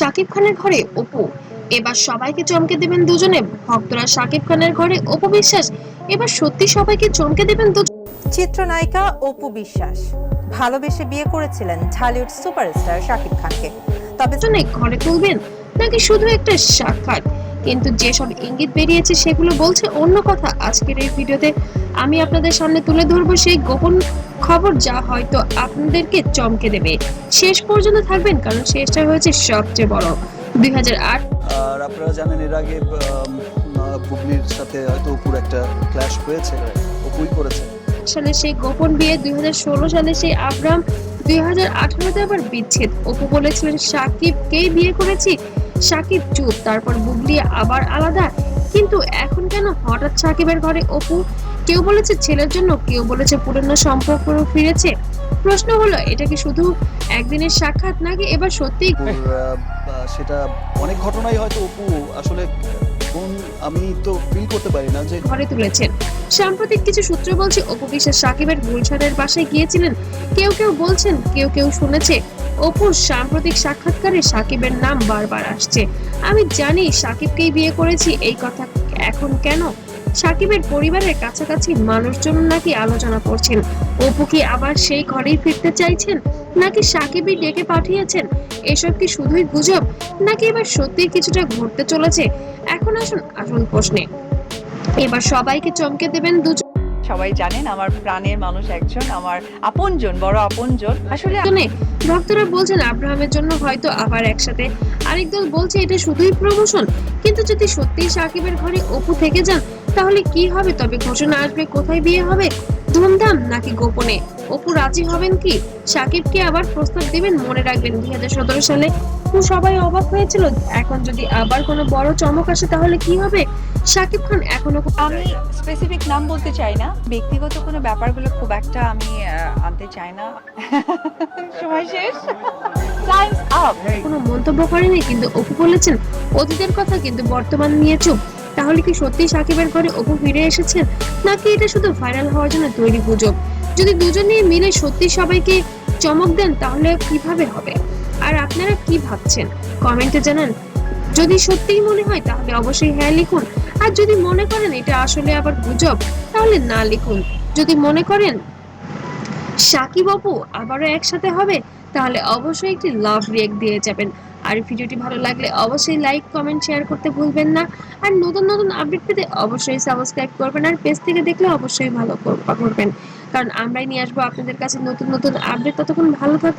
শাকিব খানের ঘরে অপু, এবার সবাইকে চমকে দেবেন দুজনে। ভক্তরা শাকিব খানের ঘরে অপু বিশ্বাস, এবার সত্যি সবাইকে চমকে দেবেন দুজন। চিত্রনায়িকা অপু বিশ্বাস ভালোবেসে বিয়ে করেছিলেন ঢালিউড সুপারস্টার শাকিব খানকে। তবে ঘরে তুলবেন নাকি শুধু একটা সাক্ষাৎ? কিন্তু যেসব ইঙ্গিত বেরিয়েছে সেগুলো বলছে অন্য কথা। আজকের এই ভিডিওতে আমি আপনাদের সামনে তুলে ধরবো সেই গোপন খবর যা হয়তো আপনাদেরকে চমকে দেবে। শেষ পর্যন্ত থাকবেন কারণ শেষটা হয়েছে সবচেয়ে বড়। 2008 আর আপনারা জানেন এর আগে বুবলির সাথে হয়তো অপুর একটা ক্ল্যাশ হয়েছে, অপুই করেছে। সালে সেই গোপন বিয়ে, 2016 সালে সেই আব্রাহাম, 2018-তে আবার বিচ্ছেদ। অপু বলেছিলেন সাকিবকেই বিয়ে করেছি, সাকিব চুপ। তারপর বুবলি আবার আলাদা। কিন্তু এখন কেন হঠাৎ সাকিবের ঘরে অপু? কেউ বলেছে ছেলের জন্য, কেউ বলেছে পুরনো সম্পর্ক ফিরেছে। প্রশ্ন হলো, এটা কি শুধু একদিনের সাক্ষাৎ নাকি এবার সত্যি? সেটা অনেক ঘটনাই হয়তো অপু আসলে কোন আমি তো ফিল করতে পারি না যে ঘরে তুলেছেন। সাম্প্রতিক কিছু সূত্র বলছে অপু বিশ্বাস সাকিবের গুলশানের বাসায় গিয়েছিলেন। কেউ কেউ বলছেন, কেউ কেউ শুনেছে অপুর সাম্প্রতিক সাক্ষাৎকারে সাকিবের নাম বারবার আসছে। আমি জানি সাকিবকেই বিয়ে করেছি, এই কথা এখন কেন? সাকিবের পরিবারের কাছাকাছি মানুষজন নাকি আলোচনা করছেন অপু কি আবার সেই ঘরেই ফিরতে চাইছেন, নাকি সাকিবই ডেকে পাঠিয়েছেন? এসব কি শুধুই গুজব, নাকি এবার সত্যি কিছুটা ঘটতে চলেছে? এখন আসুন আসল প্রশ্নে। এবার সবাইকে চমকে দেবেন দুজন। সবাই জানেন আমার প্রাণের মানুষ একজন, আমার আপনজন, বড় আপনজন। আসলে ভক্তরা বলছেন আব্রাহামের জন্য হয়তো আবার একসাথে, আরেক দল বলছে এটা শুধুই প্রমোশন। কিন্তু যদি সত্যি সাকিবের ঘরে অপু থেকে যান তাহলে কি হবে? তবে ঘোষণা আসবে কোথায় বিয়ে হবে, ধুমধাম নাকি গোপনে? অপু রাজি হবেন কি? সাকিবকে আবার প্রস্তাব দিবেন? মনে রাখবেন 2017 সালে সবাই অবাক হয়েছিল। এখন যদি আবার কোনো বড় চমক আসে তাহলে কি হবে? সাকিব খান এখনো আমি স্পেসিফিক নাম বলতে চাই না, ব্যক্তিগত কোনো ব্যাপারগুলো খুব একটা আমি আনতে চাই না। সময় শেষ, টাইমস আপ। কোনো মন্তব্য করেনি, কিন্তু অপু বলেছেন অতীতের কথা কিন্তু বর্তমান নিয়ে চুপ। তাহলে কি সত্যি সাকিবের ঘরে অপু ফিরে এসেছেন, নাকি এটা শুধু ভাইরাল হওয়ার জন্য তৈরি গুজব? যদি দুজনে মিলে সত্যি সবাইকে চমক দেন তাহলে কিভাবে হবে? আর আপনারা কি ভাবছেন কমেন্টে জানান। যদি সত্যিই মনে হয় তাহলে অবশ্যই হ্যাঁ লিখুন, আর যদি মনে করেন এটা আসলে আবার গুজব তাহলে না লিখুন। যদি মনে করেন সাকিব অপু আবারও একসাথে হবে তাহলে অবশ্যই একটি লাভ রিয়েক্ট দিয়ে যাবেন। আর ভিডিওটি ভালো লাগলে অবশ্যই লাইক কমেন্ট শেয়ার করতে ভুলবেন না। আর নতুন নতুন আপডেট পেতে অবশ্যই সাবস্ক্রাইব করবেন, আর পেজ থেকে দেখলে অবশ্যই ভালো করবেন, কারণ আমরাই নিয়ে আসবো আপনাদের কাছে নতুন নতুন আপডেট। ততক্ষণ ভালো থাকুন।